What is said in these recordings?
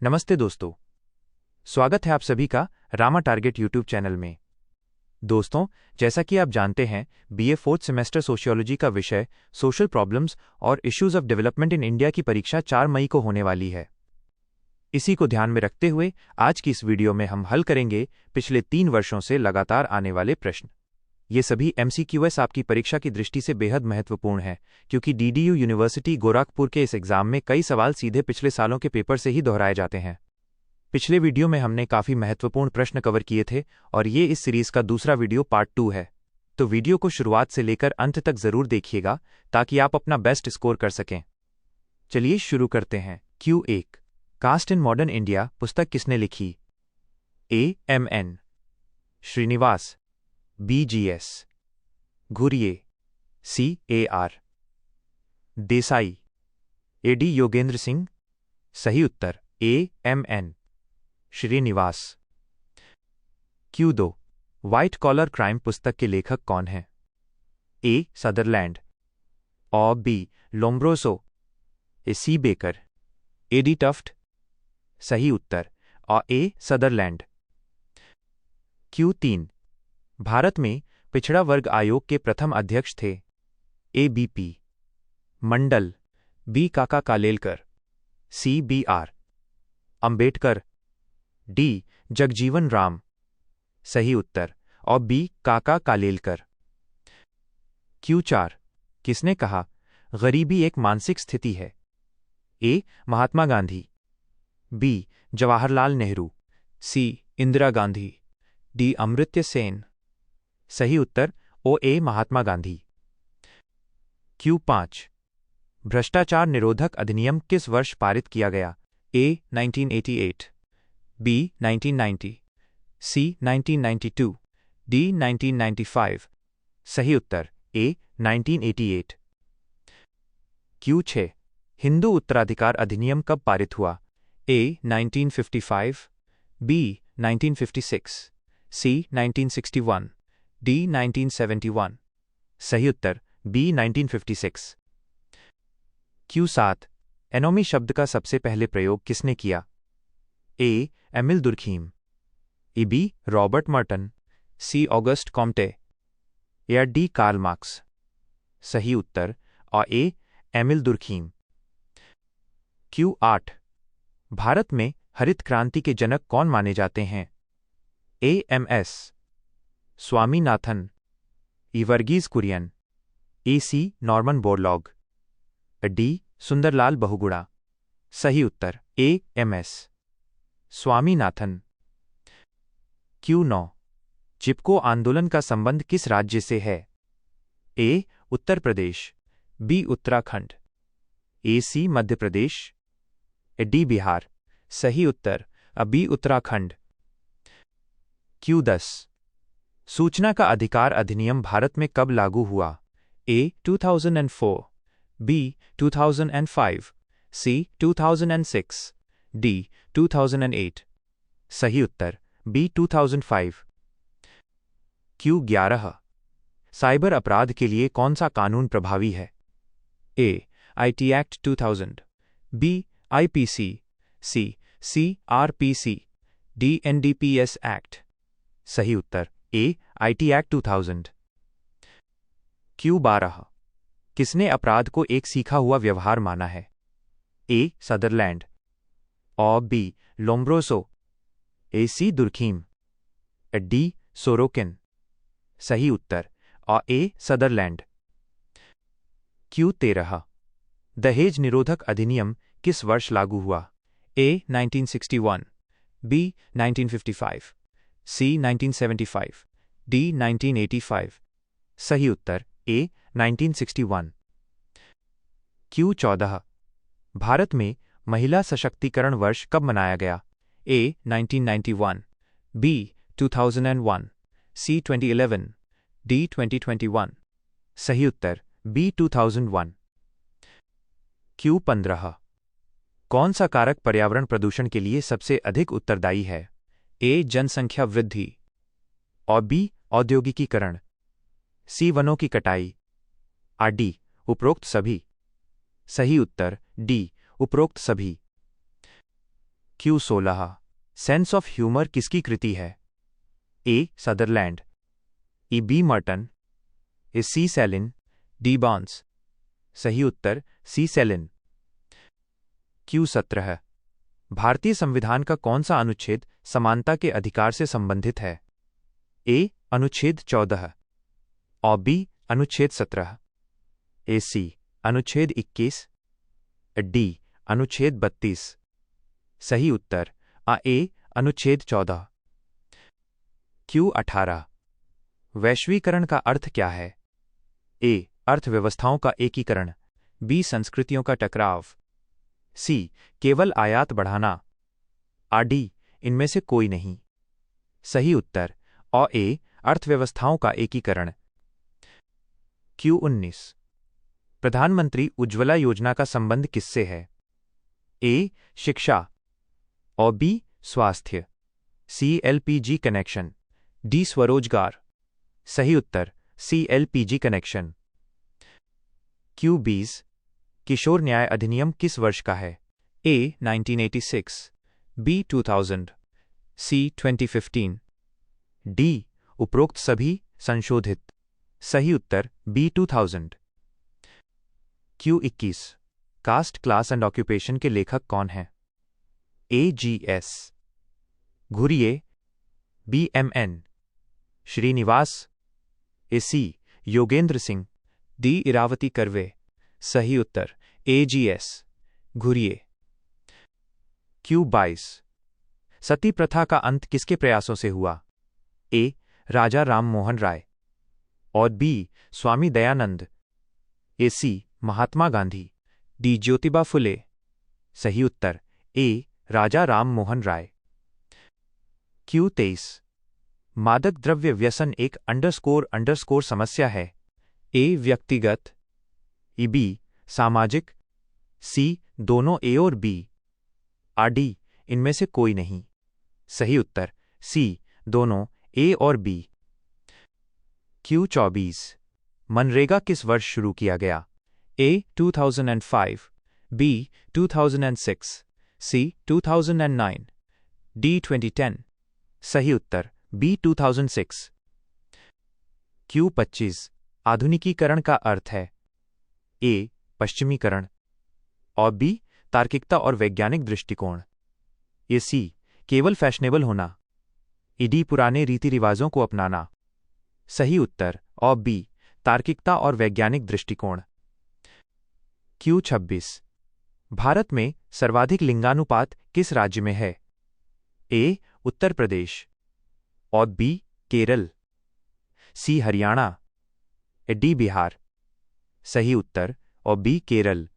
नमस्ते दोस्तों, स्वागत है आप सभी का रामा टारगेट यूट्यूब चैनल में। दोस्तों, जैसा कि आप जानते हैं, बीए फोर्थ सेमेस्टर सोशियोलॉजी का विषय सोशल प्रॉब्लम्स और issues of development in India की परीक्षा 4 मई को होने वाली है। इसी को ध्यान में रखते हुए आज की इस वीडियो में हम हल करेंगे पिछले 3 वर्षों से लगातार आने वाले प्रश्न। ये सभी MCQS आपकी परीक्षा की दृष्टि से बेहद महत्वपूर्ण है, क्योंकि DDU यूनिवर्सिटी गोरखपुर के इस एग्जाम में कई सवाल सीधे पिछले सालों के पेपर से ही दोहराए जाते हैं। पिछले वीडियो में हमने काफ़ी महत्वपूर्ण प्रश्न कवर किए थे और ये इस सीरीज़ का दूसरा वीडियो पार्ट 2 है। तो वीडियो को शुरुआत से लेकर अंत तक ज़रूर देखिएगा ताकि आप अपना बेस्ट स्कोर कर सकें। चलिए शुरू करते हैं। Q1 cast in modern India पुस्तक किसने लिखी? A. M. N. Srinivas, BGS, Ghurye, CAR, Desai, AD Yogendra Singh. सही उत्तर A.M.N. Srinivas. Q2 white collar crime पुस्तक के लेखक कौन हैं? A. सदरलैंड, और B. Lombroso, C. Becker, A.D. Tuft. सही उत्तर और A. सदरलैंड। Q3 भारत में पिछड़ा वर्ग आयोग के प्रथम अध्यक्ष थे? A. B.P. Mandal, B. काका Kalelkar, C. B.R. Ambedkar, D. Jagjivan Ram. सही उत्तर और B. काका कालेलकर। Q4 किसने कहा गरीबी एक मानसिक स्थिति है? A. Mahatma Gandhi, B. Jawaharlal Nehru, C. Indira Gandhi, D. Amartya Sen. सही उत्तर ओ A. महात्मा गांधी। Q5 भ्रष्टाचार निरोधक अधिनियम किस वर्ष पारित किया गया? A. 1988, B. 1990, C. 1992, D. 1995। सही उत्तर A. 1988। Q6 हिंदू उत्तराधिकार अधिनियम कब पारित हुआ? A. 1955, B. 1956, C. 1961, D. 1971। सही उत्तर B. 1956। Q7 एनोमी शब्द का सबसे पहले प्रयोग किसने किया? A. Emile Durkheim, B. Robert Merton, C. Auguste Comte, या D. Karl Marx. सही उत्तर और A. Emile Durkheim. Q8 Bharat में हरित क्रांति के जनक कौन माने जाते हैं? A. M.S. Swaminathan, E. Verghese Kurien, C. Norman Borlaug, D. Sunderlal Bahuguna. सही उत्तर A. M.S. स्वामीनाथन। Q9 चिपको आंदोलन का संबंध किस राज्य से है? A. Uttar Pradesh, B. Uttarakhand, C. Madhya Pradesh, D. Bihar. सही उत्तर B. उत्तराखंड। Q10 सूचना का अधिकार अधिनियम भारत में कब लागू हुआ? A. 2004, B. 2005, C. 2006, D. 2008। सही उत्तर B. 2005। Q11 साइबर अपराध के लिए कौन सा कानून प्रभावी है? A. IT act 2000, B. IPC, C. CRPC, D. NDPS act. सही उत्तर A. IT act 2000। Q12 किसने अपराध को एक सीखा हुआ व्यवहार माना है? A. सदरलैंड, और B. Lombroso, C. Durkheim, D. Sorokin. सही उत्तर और A. सदरलैंड। Q13 दहेज निरोधक अधिनियम किस वर्ष लागू हुआ? A. 1961, B. 1955, C. 1975, D. 1985। सही उत्तर A. 1961। Q14 भारत में महिला सशक्तिकरण वर्ष कब मनाया गया? A. 1991, B. 2001, C. 2011, D. 2021। सही उत्तर B. 2001। Q15 कौन सा कारक पर्यावरण प्रदूषण के लिए सबसे अधिक उत्तरदायी है? A. जनसंख्या वृद्धि, और B. औद्योगिकीकरण, C. वनों की कटाई, और D. उपरोक्त सभी। सही उत्तर D. उपरोक्त सभी। Q16 सेंस ऑफ ह्यूमर किसकी कृति है? A. Sutherland, E. B. Merton, A. C. Selin, D. बॉन्स। सही उत्तर सी. सेलिन। Q17 भारतीय संविधान का कौन सा अनुच्छेद समानता के अधिकार से संबंधित है? ए. अनुच्छेद 14, और बी. अनुच्छेद 17, ए. सी. अनुच्छेद 21, डी. अनुच्छेद 32। सही उत्तर ए. अनुच्छेद 14। Q18 वैश्वीकरण का अर्थ क्या है? ए. अर्थव्यवस्थाओं का एकीकरण, बी. संस्कृतियों का टकराव, सी. केवल आयात बढ़ाना, डी. इनमें से कोई नहीं। सही उत्तर ए. अर्थव्यवस्थाओं का एकीकरण। Q19 प्रधानमंत्री उज्ज्वला योजना का संबंध किससे है? ए. शिक्षा, और बी. स्वास्थ्य, सी. LPG connection, D. स्वरोजगार। सही उत्तर सी. LPG connection. Q20 किशोर न्याय अधिनियम किस वर्ष का है? ए. 1986, बी. 2000, सी. 2015, डी. उपरोक्त सभी संशोधित। सही उत्तर B. 2000। Q21 caste, class and occupation के लेखक कौन हैं? A. G S. Ghurye, B. M N. Srinivas, A. C. Yogendra Singh, D. Iravati Karve. सही उत्तर ए. जी.एस. घुरिये। Q22 सती प्रथा का अंत किसके प्रयासों से हुआ? ए. राजा राम मोहन राय, और बी. स्वामी दयानंद, ए. सी. महात्मा गांधी, डी. ज्योतिबा फुले। सही उत्तर ए. राजा राम मोहन राय। Q23 मादक द्रव्य व्यसन एक __ समस्या है? ए. व्यक्तिगत, ई. बी. सामाजिक, सी. दोनों ए और बी, डी. इनमें से कोई नहीं। सही उत्तर सी. दोनों ए और बी। Q24 मनरेगा किस वर्ष शुरू किया गया? ए. 2005, बी. 2006, सी. 2009, डी. 2010। सही उत्तर बी. 2006। Q25 आधुनिकीकरण का अर्थ है? ए. पश्चिमीकरण, और बी. तार्किकता और वैज्ञानिक दृष्टिकोण, ए. सी. केवल फैशनेबल होना, डी. पुराने रीति रिवाजों को अपनाना। सही उत्तर और बी. तार्किकता और वैज्ञानिक दृष्टिकोण। Q26 भारत में सर्वाधिक लिंगानुपात किस राज्य में है? ए. उत्तर प्रदेश, और बी. केरल, सी. हरियाणा, डी. बिहार। सही उत्तर और बी. केरल।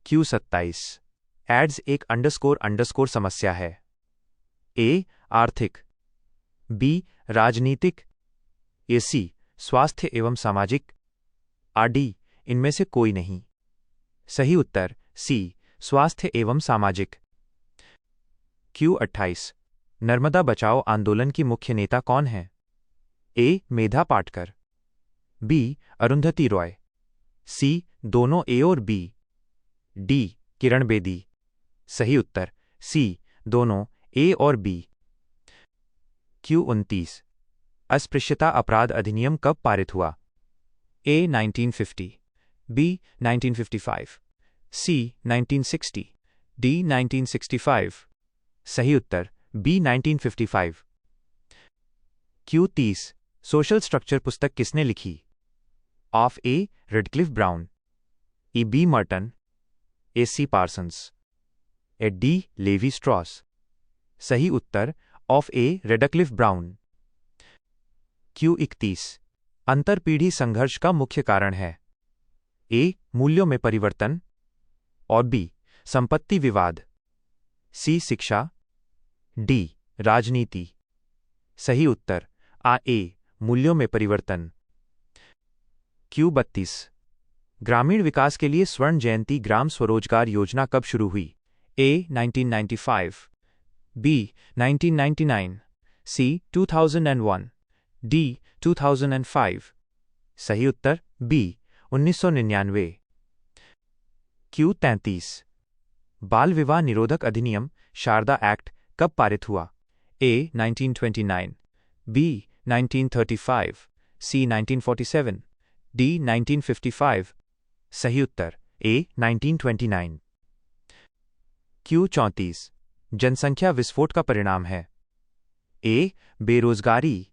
Q27 एड्स एक __ समस्या है? ए. आर्थिक, बी. राजनीतिक, ए. सी. स्वास्थ्य एवं सामाजिक, डी. इनमें से कोई नहीं। सही उत्तर सी. स्वास्थ्य एवं सामाजिक। Q28 नर्मदा बचाओ आंदोलन की मुख्य नेता कौन है? ए. मेधा पाटकर, बी. अरुंधति रॉय, सी. दोनों ए और बी, डी. किरण बेदी। सही उत्तर सी. दोनों ए और बी। Q29 अस्पृश्यता अपराध अधिनियम कब पारित हुआ? ए. 1950, बी. 1955, सी. 1960, डी. 1965। सही उत्तर बी. 1955। Q30 सोशल स्ट्रक्चर पुस्तक किसने लिखी? Of A. Radcliffe Brown, E. B. Merton, A. C. Parsons, A. D. Levi Strauss. सही उत्तर of A. Radcliffe Brown. Q31 अंतरपीढ़ी संघर्ष का मुख्य कारण है? ए. मूल्यों में परिवर्तन, और बी. संपत्ति विवाद, सी. शिक्षा, डी. राजनीति। सही उत्तर ए. मूल्यों में परिवर्तन। Q32 ग्रामीण विकास के लिए स्वर्ण जयंती ग्राम स्वरोजगार योजना कब शुरू हुई? ए. 1995, बी. 1999, सी. 2001, डी. 2005। सही उत्तर बी. 1999। Q33 बाल विवाह निरोधक अधिनियम शारदा एक्ट कब पारित हुआ? ए 1929, बी 1935, सी 1947, डी 1955। सही उत्तर ए 1929। क्यू 34 जनसंख्या विस्फोट का परिणाम है? ए बेरोजगारी,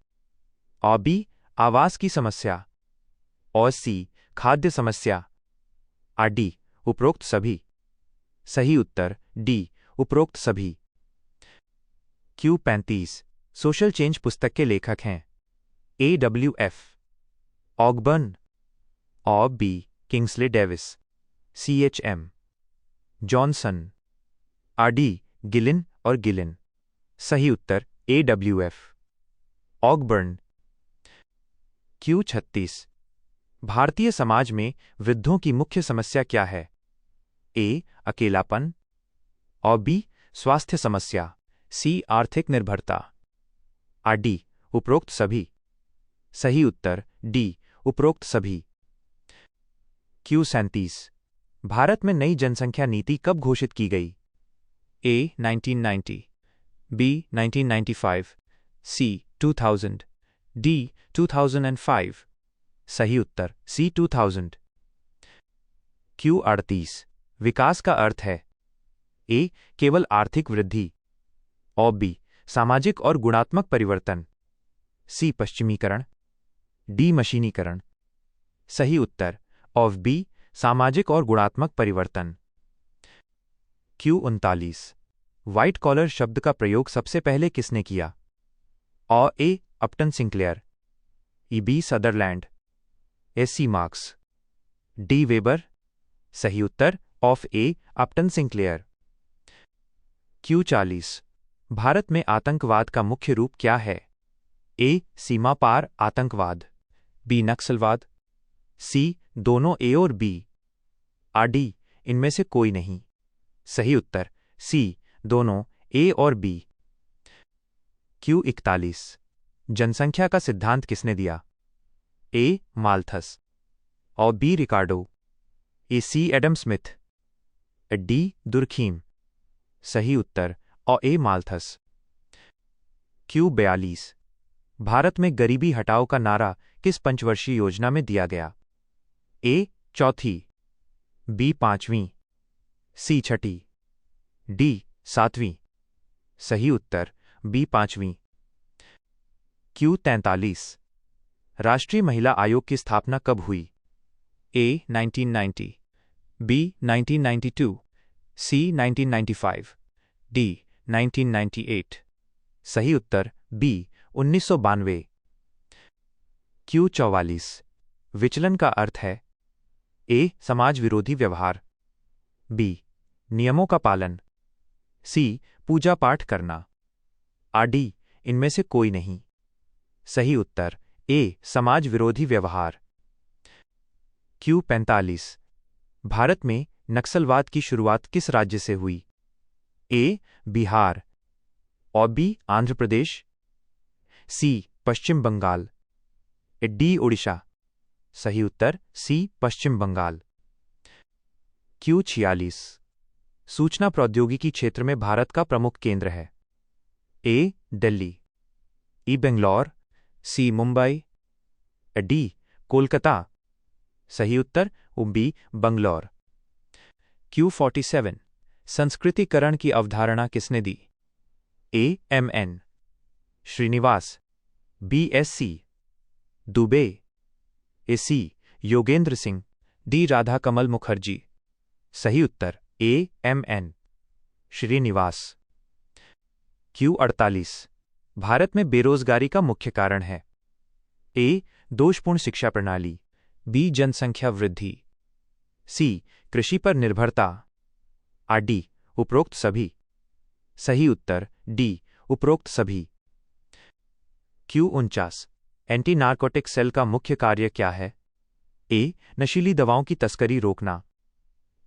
और बी आवास की समस्या, और सी खाद्य समस्या, और डी उपरोक्त सभी। सही उत्तर डी उपरोक्त सभी। क्यू 35 सोशल चेंज पुस्तक के लेखक हैं? AWF ऑगबर्न, और B Kingsley Davis, CHM Johnson, RD Gillin और गिलिन। सही उत्तर AWF Ogburn. Q 36 Bharatiya Samaj में वृद्धों की मुख्य समस्या क्या है? ए अकेलापन, और बी स्वास्थ्य समस्या, सी आर्थिक निर्भरता, और डी उपरोक्त सभी। सही उत्तर डी उपरोक्त सभी। क्यू 37 भारत में नई जनसंख्या नीति कब घोषित की गई? ए 1990, बी 1995, सी 2000, डी 2005। सही उत्तर सी 2000। क्यू 38 विकास का अर्थ है? ए केवल आर्थिक वृद्धि, और बी सामाजिक और गुणात्मक परिवर्तन, सी पश्चिमीकरण, डी मशीनीकरण। सही उत्तर ऑफ बी सामाजिक और गुणात्मक परिवर्तन। क्यू 39 व्हाइट कॉलर शब्द का प्रयोग सबसे पहले किसने किया? और A Upton Sinclair, E B Sutherland, SC Marx, D Weber. सही उत्तर of A Upton Sinclair. Q 40 भारत में आतंकवाद का मुख्य रूप क्या है? ए सीमा पार आतंकवाद, बी नक्सलवाद, सी दोनों ए और बी, और डी इनमें से कोई नहीं। सही उत्तर सी दोनों ए और बी। क्यू 41 जनसंख्या का सिद्धांत किसने दिया? ए माल्थस, और बी रिकार्डो, ए सी एडम स्मिथ, डी दुर्खीम। सही उत्तर और ए माल्थस। क्यू 42 भारत में गरीबी हटाओ का नारा किस पंचवर्षीय योजना में दिया गया? ए चौथी, बी पांचवीं, सी छठी, डी सातवीं। सही उत्तर बी पांचवीं। क्यू 43 राष्ट्रीय महिला आयोग की स्थापना कब हुई? ए 1990, बी 1992, सी 1995, डी 1998। सही उत्तर बी 1992। क्यू 44 विचलन का अर्थ है? ए समाज विरोधी व्यवहार, बी नियमों का पालन, सी पूजा पाठ करना, और डी इनमें से कोई नहीं। सही उत्तर ए समाज विरोधी व्यवहार। क्यू 45 भारत में नक्सलवाद की शुरुआत किस राज्य से हुई? ए बिहार, और बी आंध्र प्रदेश, सी पश्चिम बंगाल, डी ओडिशा। सही उत्तर सी पश्चिम बंगाल। क्यू 46 सूचना प्रौद्योगिकी क्षेत्र में भारत का प्रमुख केंद्र है? ए दिल्ली, ई बेंगलौर, सी मुंबई, डी कोलकाता। सही उत्तर बी बंगलौर। क्यू 47 संस्कृतिकरण की अवधारणा किसने दी? A MN Srinivas, B SC Dube, AC Yogendra Singh, D Radha Kamal Mukherjee. सही उत्तर A MN Srinivas. Q 48 Bharat में बेरोजगारी का मुख्य कारण है? ए दोषपूर्ण शिक्षा प्रणाली, बी जनसंख्या वृद्धि, सी कृषि पर निर्भरता, और डी उपरोक्त सभी। सही उत्तर डी उपरोक्त सभी। क्यू 49 एंटी नार्कोटिक सेल का मुख्य कार्य क्या है? ए नशीली दवाओं की तस्करी रोकना,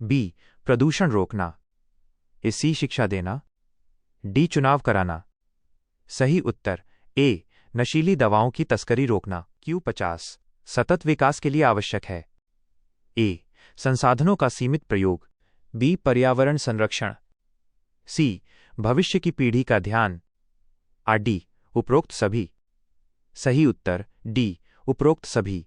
बी प्रदूषण रोकना, सी शिक्षा देना, डी चुनाव कराना। सही उत्तर ए नशीली दवाओं की तस्करी रोकना। क्यू 50 सतत विकास के लिए आवश्यक है? ए संसाधनों का सीमित प्रयोग, बी पर्यावरण संरक्षण, सी भविष्य की पीढ़ी का ध्यान, डी उपरोक्त सभी। सही उत्तर डी उपरोक्त सभी।